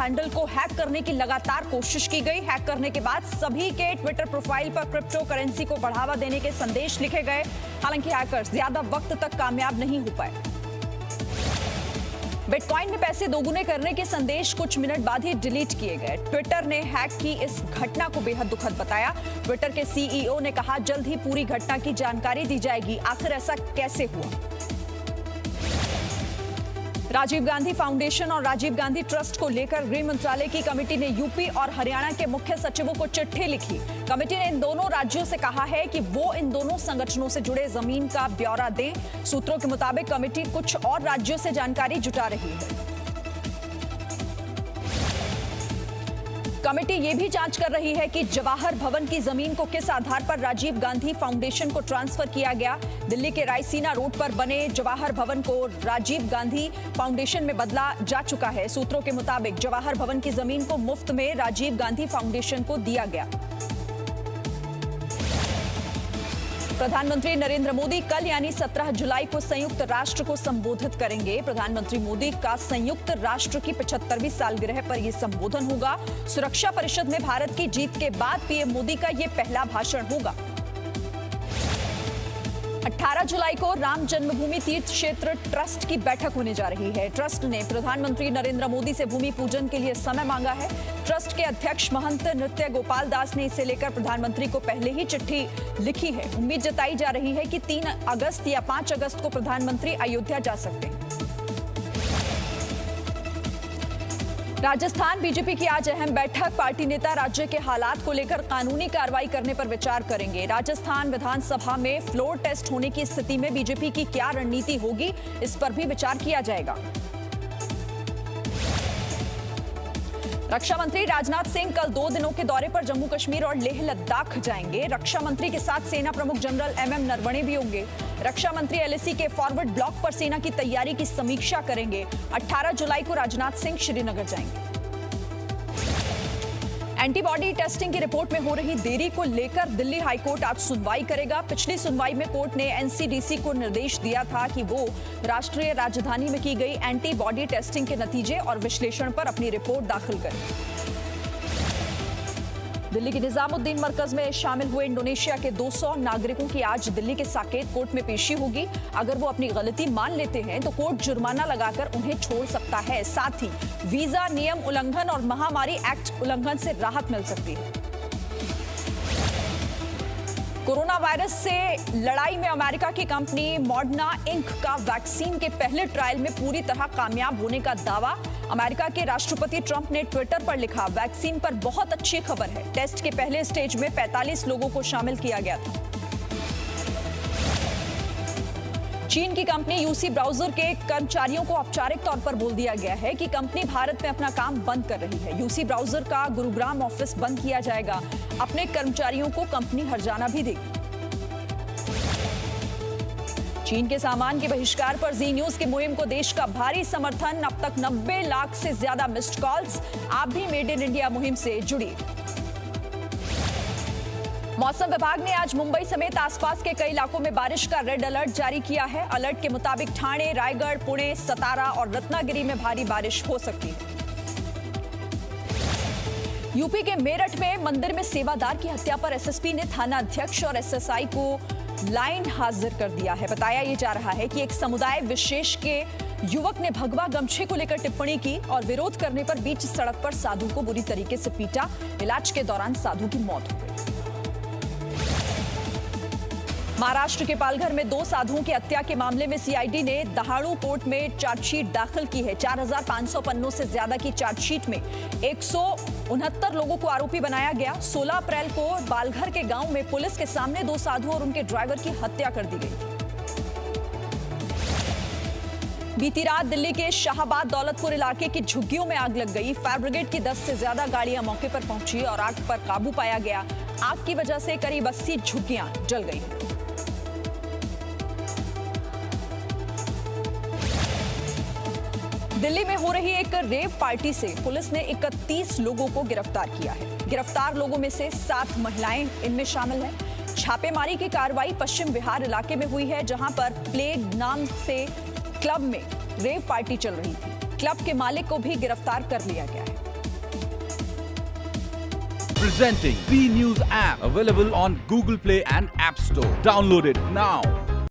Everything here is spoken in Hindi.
हैंडल को हैक करने की लगातार कोशिश की गई। हैक करने के बाद सभी के ट्विटर प्रोफाइल पर क्रिप्टो करेंसी को बढ़ावा देने के संदेश लिखे गए। हालांकि हैकर्स ज्यादा वक्त तक कामयाब नहीं हो पाए। बिटकॉइन में पैसे दोगुने करने के संदेश कुछ मिनट बाद ही डिलीट किए गए। ट्विटर ने हैक की इस घटना को बेहद दुखद बताया। ट्विटर के सीईओ ने कहा, जल्द ही पूरी घटना की जानकारी दी जाएगी। आखिर ऐसा कैसे हुआ? राजीव गांधी फाउंडेशन और राजीव गांधी ट्रस्ट को लेकर गृह मंत्रालय की कमेटी ने यूपी और हरियाणा के मुख्य सचिवों को चिट्ठी लिखी। कमेटी ने इन दोनों राज्यों से कहा है कि वो इन दोनों संगठनों से जुड़े जमीन का ब्यौरा दें। सूत्रों के मुताबिक कमेटी कुछ और राज्यों से जानकारी जुटा रही है। कमेटी ये भी जांच कर रही है कि जवाहर भवन की जमीन को किस आधार पर राजीव गांधी फाउंडेशन को ट्रांसफर किया गया। दिल्ली के रायसीना रोड पर बने जवाहर भवन को राजीव गांधी फाउंडेशन में बदला जा चुका है। सूत्रों के मुताबिक जवाहर भवन की जमीन को मुफ्त में राजीव गांधी फाउंडेशन को दिया गया। प्रधानमंत्री नरेंद्र मोदी कल यानी 17 जुलाई को संयुक्त राष्ट्र को संबोधित करेंगे। प्रधानमंत्री मोदी का संयुक्त राष्ट्र की 75वीं सालगिरह पर यह संबोधन होगा। सुरक्षा परिषद में भारत की जीत के बाद पीएम मोदी का यह पहला भाषण होगा। 18 जुलाई को राम जन्मभूमि तीर्थ क्षेत्र ट्रस्ट की बैठक होने जा रही है। ट्रस्ट ने प्रधानमंत्री नरेंद्र मोदी से भूमि पूजन के लिए समय मांगा है। ट्रस्ट के अध्यक्ष महंत नृत्य गोपाल दास ने इसे लेकर प्रधानमंत्री को पहले ही चिट्ठी लिखी है। उम्मीद जताई जा रही है कि 3 अगस्त या 5 अगस्त को प्रधानमंत्री अयोध्या जा सकते हैं। राजस्थान बीजेपी की आज अहम बैठक। पार्टी नेता राज्य के हालात को लेकर कानूनी कार्रवाई करने पर विचार करेंगे। राजस्थान विधानसभा में फ्लोर टेस्ट होने की स्थिति में बीजेपी की क्या रणनीति होगी, इस पर भी विचार किया जाएगा। रक्षा मंत्री राजनाथ सिंह कल 2 दिनों के दौरे पर जम्मू कश्मीर और लेह लद्दाख जाएंगे। रक्षा मंत्री के साथ सेना प्रमुख जनरल एमएम नरवणे भी होंगे। रक्षा मंत्री एलएसी के फॉरवर्ड ब्लॉक पर सेना की तैयारी की समीक्षा करेंगे। 18 जुलाई को राजनाथ सिंह श्रीनगर जाएंगे। एंटीबॉडी टेस्टिंग की रिपोर्ट में हो रही देरी को लेकर दिल्ली हाईकोर्ट आज सुनवाई करेगा। पिछली सुनवाई में कोर्ट ने एनसीडीसी को निर्देश दिया था कि वो राष्ट्रीय राजधानी में की गई एंटीबॉडी टेस्टिंग के नतीजे और विश्लेषण पर अपनी रिपोर्ट दाखिल करे। दिल्ली के निजामुद्दीन मरकज में शामिल हुए इंडोनेशिया के 200 नागरिकों की आज दिल्ली के साकेत कोर्ट में पेशी होगी। अगर वो अपनी गलती मान लेते हैं तो कोर्ट जुर्माना लगाकर उन्हें छोड़ सकता है। साथ ही वीजा नियम उल्लंघन और महामारी एक्ट उल्लंघन से राहत मिल सकती है। कोरोना वायरस से लड़ाई में अमेरिका की कंपनी मॉडर्ना इंक का वैक्सीन के पहले ट्रायल में पूरी तरह कामयाब होने का दावा। अमेरिका के राष्ट्रपति ट्रंप ने ट्विटर पर लिखा, वैक्सीन पर बहुत अच्छी खबर है। टेस्ट के पहले स्टेज में 45 लोगों को शामिल किया गया था। चीन की कंपनी यूसी ब्राउजर के कर्मचारियों को औपचारिक तौर पर बोल दिया गया है कि कंपनी भारत में अपना काम बंद कर रही है। यूसी ब्राउजर का गुरुग्राम ऑफिस बंद किया जाएगा। अपने कर्मचारियों को कंपनी हर्जाना भी देगी। चीन के सामान के बहिष्कार पर जी न्यूज की मुहिम को देश का भारी समर्थन। अब तक 90 लाख से ज्यादा मिस्ड कॉल्स। आप भी मेड इन इंडिया मुहिम से जुड़िए। मौसम विभाग ने आज मुंबई समेत आसपास के कई इलाकों में बारिश का रेड अलर्ट जारी किया है। अलर्ट के मुताबिक ठाणे, रायगढ़, पुणे, सतारा और रत्नागिरी में भारी बारिश हो सकती है। यूपी के मेरठ में मंदिर में सेवादार की हत्या पर एसएसपी ने थाना अध्यक्ष और एसएसआई को लाइन हाजिर कर दिया है। बताया यह जा रहा है कि एक समुदाय विशेष के युवक ने भगवा गमछे को लेकर टिप्पणी की और विरोध करने पर बीच सड़क पर साधु को बुरी तरीके से पीटा। इलाज के दौरान साधु की मौत हो गई। महाराष्ट्र के पालघर में 2 साधुओं की हत्या के मामले में सीआईडी ने दहाड़ू कोर्ट में चार्जशीट दाखिल की है। 4500 पन्नों से ज्यादा की चार्जशीट में 169 लोगों को आरोपी बनाया गया। 16 अप्रैल को पालघर के गांव में पुलिस के सामने 2 साधु और उनके ड्राइवर की हत्या कर दी गई। बीती रात दिल्ली के शाहबाद दौलतपुर इलाके की झुग्गियों में आग लग गई। फायर ब्रिगेड की 10 से ज्यादा गाड़ियां मौके पर पहुंची और आग पर काबू पाया गया। आग की वजह से करीब 80 झुग्गियां जल गई। दिल्ली में हो रही एक रेव पार्टी से पुलिस ने 31 लोगों को गिरफ्तार किया है। गिरफ्तार लोगों में से 7 महिलाएं इनमें शामिल हैं। छापेमारी की कार्रवाई पश्चिम बिहार इलाके में हुई है, जहां पर प्लेग नाम से क्लब में रेव पार्टी चल रही थी। क्लब के मालिक को भी गिरफ्तार कर लिया गया है। Presenting V News app, available on Google Play and App Store. Download it now.